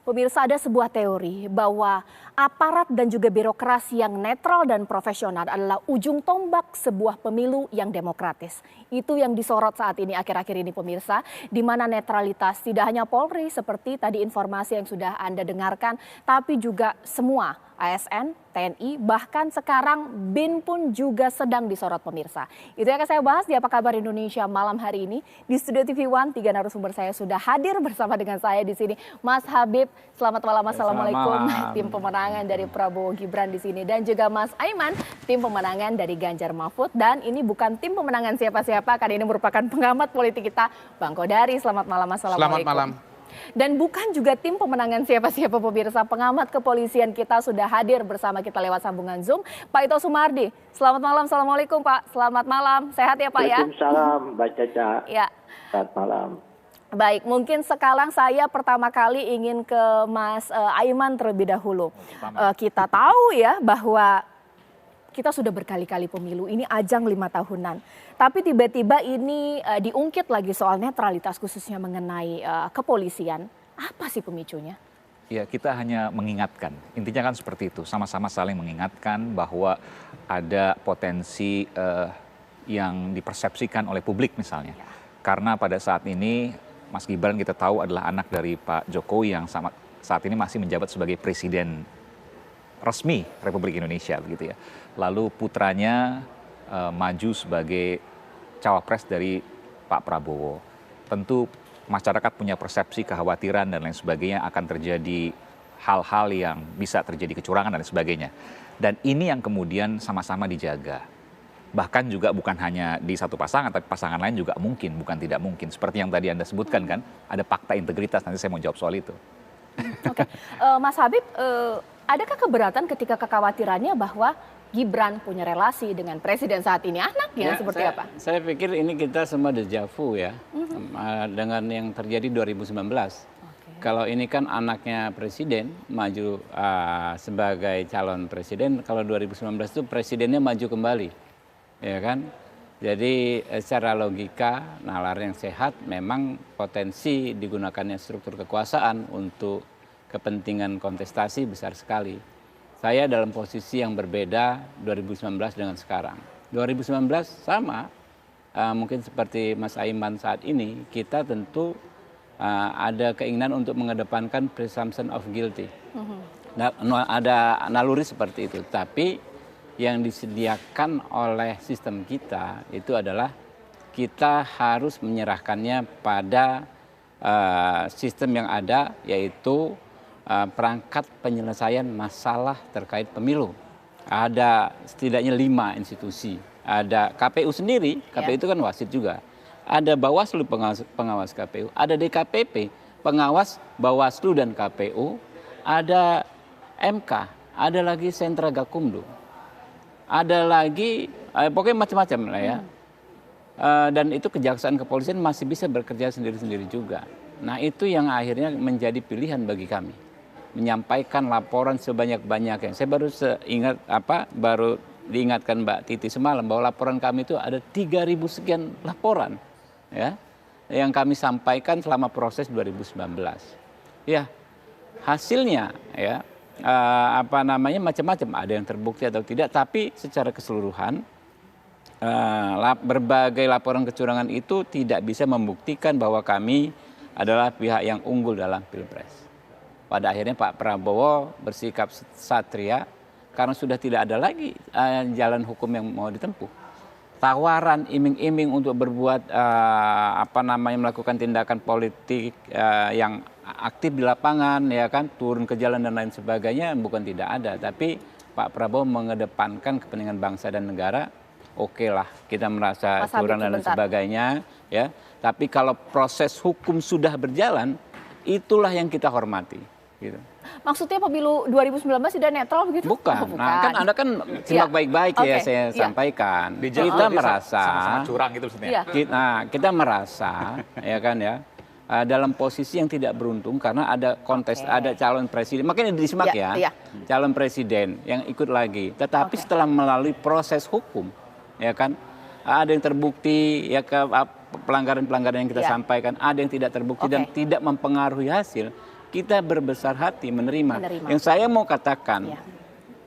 Pemirsa, ada sebuah teori bahwa aparat dan juga birokrasi yang netral dan profesional adalah ujung tombak sebuah pemilu yang demokratis. Itu yang disorot saat ini, akhir-akhir ini pemirsa, di mana netralitas tidak hanya Polri seperti tadi informasi yang sudah Anda dengarkan, tapi juga semua ASN, TNI, bahkan sekarang BIN pun juga sedang disorot pemirsa. Itu yang akan saya bahas di Apa Kabar Indonesia malam hari ini. Di Studio TV One, 3 narasumber saya sudah hadir bersama dengan saya di sini. Mas Habib, selamat malam, assalamualaikum. Tim pemenangan dari Prabowo Gibran di sini. Dan juga Mas Aiman, tim pemenangan dari Ganjar Mahfud. Dan ini bukan tim pemenangan siapa-siapa, karena ini merupakan pengamat politik kita, Bang Kodari. Selamat malam, assalamualaikum. Selamat malam. Dan bukan juga tim pemenangan siapa-siapa pemirsa, pengamat kepolisian kita sudah hadir bersama kita lewat sambungan Zoom, Pak Ito Sumardi. Selamat malam, assalamualaikum Pak. Selamat malam, sehat ya Pak ya? Waalaikumsalam, Mbak Caca. Ya. Selamat malam. Baik, mungkin sekarang saya pertama kali ingin ke Mas Aiman terlebih dahulu. Kita tahu ya bahwa kita sudah berkali-kali pemilu, ini ajang 5 tahunan. Tapi tiba-tiba ini diungkit lagi soal netralitas khususnya mengenai kepolisian. Apa sih pemicunya? Ya, kita hanya mengingatkan. Intinya kan seperti itu, sama-sama saling mengingatkan bahwa ada potensi yang dipersepsikan oleh publik misalnya. Karena pada saat ini Mas Gibran kita tahu adalah anak dari Pak Jokowi yang saat ini masih menjabat sebagai presiden resmi Republik Indonesia begitu ya. Lalu putranya maju sebagai cawapres dari Pak Prabowo. Tentu masyarakat punya persepsi, kekhawatiran dan lain sebagainya akan terjadi hal-hal yang bisa terjadi kecurangan dan sebagainya. Dan ini yang kemudian sama-sama dijaga. Bahkan juga bukan hanya di satu pasangan, tapi pasangan lain juga mungkin, bukan tidak mungkin. Seperti yang tadi Anda sebutkan kan, ada fakta integritas, nanti saya mau jawab soal itu. Oke, Mas Habib, adakah keberatan ketika kekhawatirannya bahwa Gibran punya relasi dengan presiden saat ini, anaknya seperti apa? Saya pikir ini kita semua dejavu ya, dengan yang terjadi 2019. Kalau ini kan anaknya presiden maju sebagai calon presiden, kalau 2019 itu presidennya maju kembali, ya kan? Jadi secara logika, nalar yang sehat memang potensi digunakannya struktur kekuasaan untuk kepentingan kontestasi besar sekali. Saya dalam posisi yang berbeda 2019 dengan sekarang. 2019 sama, mungkin seperti Mas Aiman saat ini, kita tentu ada keinginan untuk mengedepankan presumption of guilty. Ada naluri seperti itu, tapi yang disediakan oleh sistem kita itu adalah kita harus menyerahkannya pada sistem yang ada, yaitu perangkat penyelesaian masalah terkait pemilu. Ada setidaknya 5 institusi. Ada KPU sendiri, KPU itu kan wasit juga. Ada Bawaslu pengawas KPU, ada DKPP pengawas Bawaslu dan KPU, ada MK, ada lagi Sentra Gakumdu, ada lagi pokoknya macam-macam lah ya. Dan itu kejaksaan kepolisian masih bisa bekerja sendiri-sendiri juga. Nah itu yang akhirnya menjadi pilihan bagi kami, menyampaikan laporan sebanyak-banyaknya. Saya baru diingatkan Mbak Titi semalam bahwa laporan kami itu ada 3.000 sekian laporan ya yang kami sampaikan selama proses 2019. Ya, hasilnya ya macam-macam, ada yang terbukti atau tidak, tapi secara keseluruhan berbagai laporan kecurangan itu tidak bisa membuktikan bahwa kami adalah pihak yang unggul dalam Pilpres. Pada akhirnya Pak Prabowo bersikap satria karena sudah tidak ada lagi jalan hukum yang mau ditempuh. Tawaran iming-iming untuk berbuat melakukan tindakan politik yang aktif di lapangan, ya kan, turun ke jalan dan lain sebagainya bukan tidak ada, tapi Pak Prabowo mengedepankan kepentingan bangsa dan negara. Oke lah, kita merasa curang dan lain sebagainya, ya. Tapi kalau proses hukum sudah berjalan, itulah yang kita hormati. Gitu. Maksudnya pemilu 2019 tidak netral begitu? Bukan. Oh, bukan. Nah, kan Anda kan simak baik-baik ya saya sampaikan. Kita merasa sama-sama curang gitu maksudnya. Kita merasa ya kan ya dalam posisi yang tidak beruntung karena ada kontes, ada calon presiden. Makanya disimak calon presiden yang ikut lagi. Tetapi setelah melalui proses hukum, ya kan, ada yang terbukti ya pelanggaran-pelanggaran yang kita sampaikan, ada yang tidak terbukti dan tidak mempengaruhi hasil. kita berbesar hati menerima. Menerima. Yang saya mau katakan, Ya.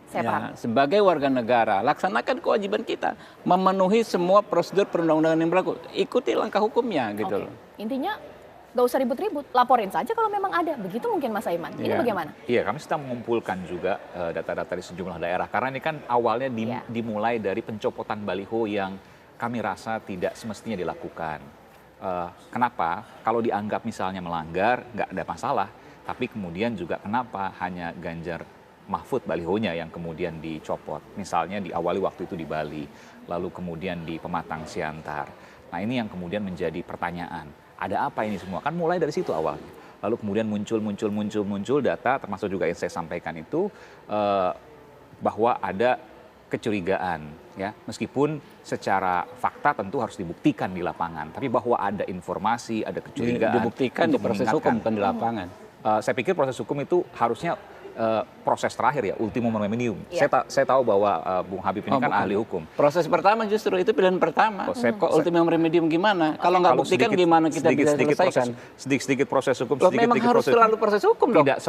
Saya paham. sebagai warga negara, laksanakan kewajiban kita, memenuhi semua prosedur perundang-undangan yang berlaku, ikuti langkah hukumnya gitu Oke. loh. Intinya nggak usah ribut-ribut, laporin saja kalau memang ada. Begitu mungkin Mas Saiman. Ini Iya. bagaimana? Iya, kami sedang mengumpulkan juga data-data di sejumlah daerah. Karena ini kan awalnya Iya. dimulai dari pencopotan baliho yang kami rasa tidak semestinya dilakukan. Kenapa? Kalau dianggap misalnya melanggar, nggak ada masalah. Tapi kemudian juga kenapa hanya Ganjar Mahfud balihonya yang kemudian dicopot. Misalnya diawali waktu itu di Bali, lalu kemudian di Pematang Siantar. Nah ini yang kemudian menjadi pertanyaan. Ada apa ini semua? Kan mulai dari situ awalnya. Lalu kemudian muncul data, termasuk juga yang saya sampaikan itu, bahwa ada kecurigaan, ya, meskipun secara fakta tentu harus dibuktikan di lapangan, tapi bahwa ada informasi, ada kecurigaan, Dibuktikan di untuk proses mengingatkan. hukum, bukan di lapangan. Saya pikir proses hukum itu harusnya proses terakhir ya, ultimum remedium. Iya. Saya tahu bahwa Bung Habib ini kan bukan. ahli hukum. Proses pertama justru itu pilihan pertama. Kok ultimum remedium gimana? Kalau nggak Kalau buktikan gimana kita bisa selesaikan? Sedikit proses hukum, Loh, memang harus selalu proses hukum dong. Tidak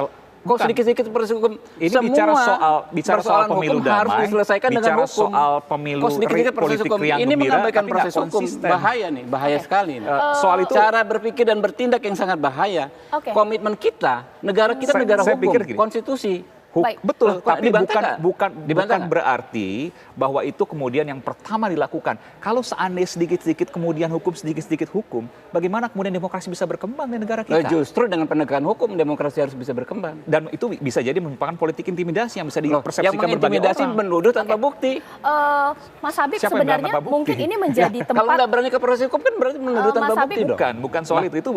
Kok sedikit-sedikit proses hukum? Ini bicara soal persoalan pemilu hukum harus damai, diselesaikan dengan bicara hukum. soal pemilu Kok sedikit-sedikit proses politik hukum? riang Ini gembira, mengabaikan tapi proses nggak hukum. konsisten. Bahaya nih, bahaya sekali. Nih. Soal itu Cara berpikir dan bertindak yang sangat bahaya. Oke. Komitmen kita, negara kita negara saya hukum, pikir gini. konstitusi. Baik. Betul, Kok tapi dibantah nggak? bukan Dibantah nggak? berarti bahwa itu kemudian yang pertama dilakukan. Kalau seandainya sedikit-sedikit kemudian hukum, sedikit-sedikit hukum, bagaimana kemudian demokrasi bisa berkembang di negara kita? Justru dengan penegakan hukum, demokrasi harus bisa berkembang. Dan itu bisa jadi merupakan politik intimidasi yang bisa Loh, dipersepsikan yang berbagai mengintimidasi orang. menuduh tanpa bukti. Mas Habib Siapa yang bilang sebenarnya tanpa bukti? mungkin ini menjadi Kalau tempat nggak berani ke proses hukum kan berarti menuduh Mas tanpa Habib, bukti dong. Bukan soal itu. Itu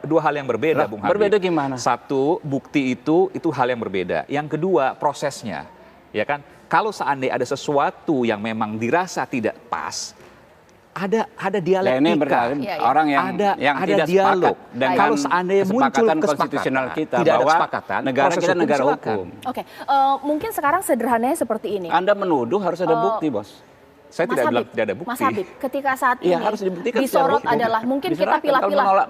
dua hal yang berbeda, Lah, Bung Habib. berbeda gimana? Satu, bukti itu hal yang berbeda. Yang kedua, prosesnya. Ya kan? Kalau seandainya ada sesuatu yang memang dirasa tidak pas, ada dialektika. Ini berarti Iya, iya. orang yang ada tidak dialog. sepakat dengan Kalau seandainya muncul kesepakatan kesepakatan konstitusional kita tidak ada bahwa kesepakatan, negara proses kita hukum negara silakan. hukum. Oke, mungkin sekarang sederhananya seperti ini. Anda menuduh harus ada bukti, Bos. Saya tidak bilang tidak ada bukti. Mas Habib, ketika saat Iya, ini harus dibuktikan disorot secara hukum. adalah mungkin kita Diserahkan. pilah-pilah. Kalau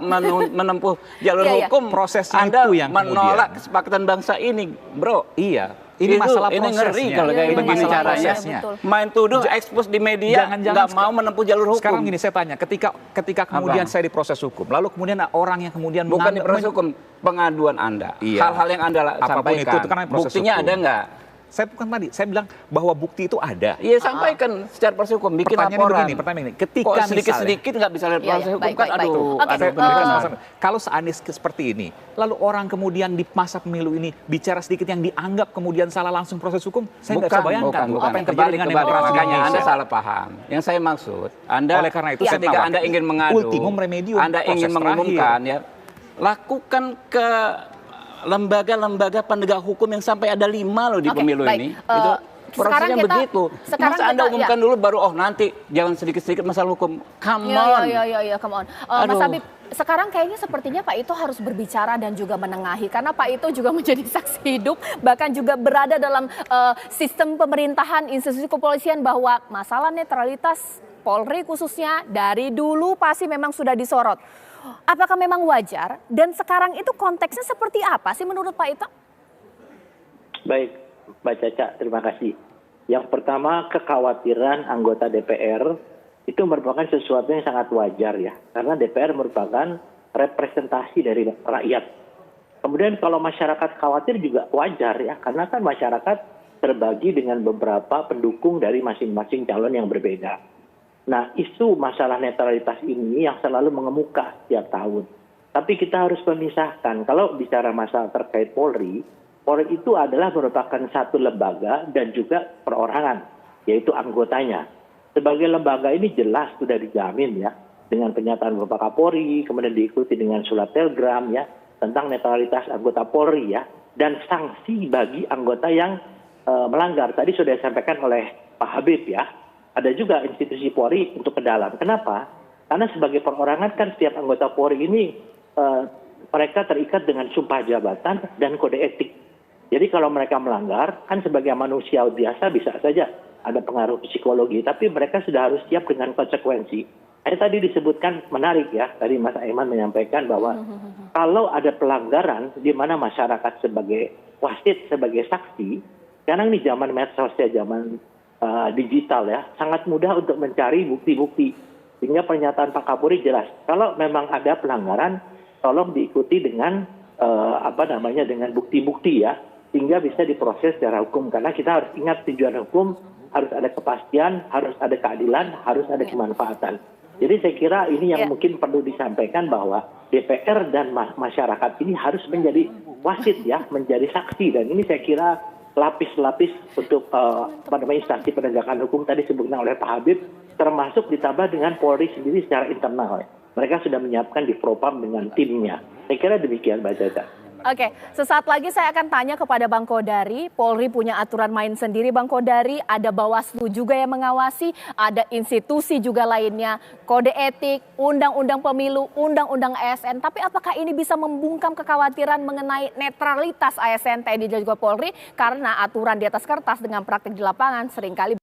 menempuh jalur Iya, iya. hukum, Prosesnya Anda itu yang kemudian. menolak kesepakatan bangsa ini, bro. Iya, ini Itu- masalah ini prosesnya. ngeri kalau kayak Iya, begini masalah caranya. prosesnya. Betul. Main tuduh, expose di media, Jangan-jangan nggak mau menempuh jalur hukum. Sekarang gini saya tanya, ketika kemudian saya diproses hukum, lalu kemudian ada orang yang kemudian Bukan di menganggap- proses hukum, pengaduan Anda. Iya. Hal-hal yang Anda Apapun sampaikan. itu kan proses Buktinya hukum. ada nggak? Saya bukan tadi, saya bilang bahwa bukti itu ada. Iya, sampaikan secara proses hukum, bikin laporan. Pertanyaan begini, ketika Kok misalnya sedikit-sedikit nggak bisa lihat Iya, proses iya, hukum baik, kan, baik, baik. aduh. Oke, ada Saya benar. kalau seandainya seperti ini, lalu orang kemudian di masa pemilu ini bicara sedikit yang dianggap kemudian salah langsung proses hukum, saya nggak bisa bayangkan bukan. apa yang terjadi dengan demokrasi Makanya Anda Indonesia. salah paham. Yang saya maksud, Anda Oleh karena itu, saya ketika menawarkan Anda ingin mengadu, ultimum remedium, Anda ingin proses mengumumkan ya, lakukan ke lembaga-lembaga penegak hukum yang sampai ada 5 loh di Oke, pemilu baik. ini. Sekarang Prosesnya kita- begitu. sekarang Masa Anda kita- umumkan dulu baru nanti jangan sedikit-sedikit masalah hukum. Come on. Iya, come on. Mas Aduh. Habib, sekarang kayaknya sepertinya Pak Ito harus berbicara dan juga menengahi. Karena Pak Ito juga menjadi saksi hidup, bahkan juga berada dalam sistem pemerintahan, institusi kepolisian, bahwa masalah netralitas Polri khususnya dari dulu pasti memang sudah disorot. Apakah memang wajar? Dan sekarang itu konteksnya seperti apa sih menurut Pak Ito? Baik, Mbak Caca, terima kasih. Yang pertama, kekhawatiran anggota DPR itu merupakan sesuatu yang sangat wajar ya. Karena DPR merupakan representasi dari rakyat. Kemudian kalau masyarakat khawatir juga wajar ya. Karena kan masyarakat terbagi dengan beberapa pendukung dari masing-masing calon yang berbeda. Nah, isu masalah netralitas ini yang selalu mengemuka setiap tahun. Tapi kita harus memisahkan. Kalau bicara masalah terkait Polri, Polri itu adalah merupakan satu lembaga dan juga perorangan, yaitu anggotanya. Sebagai lembaga ini jelas sudah dijamin ya, dengan pernyataan Bapak Kapolri, kemudian diikuti dengan surat telegram ya, tentang netralitas anggota Polri ya, dan sanksi bagi anggota yang melanggar. Tadi sudah disampaikan oleh Pak Habib ya, ada juga institusi Polri untuk ke dalam. Kenapa? Karena sebagai perorangan kan setiap anggota Polri ini mereka terikat dengan sumpah jabatan dan kode etik. Jadi kalau mereka melanggar, kan sebagai manusia biasa bisa saja ada pengaruh psikologi, tapi mereka sudah harus siap dengan konsekuensi. Tadi disebutkan menarik ya, tadi Mas Aiman menyampaikan bahwa kalau ada pelanggaran di mana masyarakat sebagai wasit, sebagai saksi, sekarang ini zaman medsos ya, zaman digital ya, sangat mudah untuk mencari bukti-bukti. Sehingga pernyataan Pak Kapolri jelas, kalau memang ada pelanggaran, tolong diikuti dengan dengan bukti-bukti ya, sehingga bisa diproses secara hukum. Karena kita harus ingat tujuan hukum, harus ada kepastian, harus ada keadilan, harus ada kemanfaatan. Jadi saya kira ini yang mungkin perlu disampaikan bahwa DPR dan masyarakat ini harus menjadi wasit ya, menjadi saksi. Dan ini saya kira lapis-lapis untuk instansi penegakan hukum tadi disebutkan oleh Pak Habib, termasuk ditambah dengan Polri sendiri secara internal. Mereka sudah menyiapkan di Propam dengan timnya. Saya kira demikian Mbak Caca. Oke, sesaat lagi saya akan tanya kepada Bang Kodari. Polri punya aturan main sendiri Bang Kodari, ada Bawaslu juga yang mengawasi, ada institusi juga lainnya, kode etik, undang-undang pemilu, undang-undang ASN. Tapi apakah ini bisa membungkam kekhawatiran mengenai netralitas ASN, TNI dan juga Polri? Karena aturan di atas kertas dengan praktik di lapangan seringkali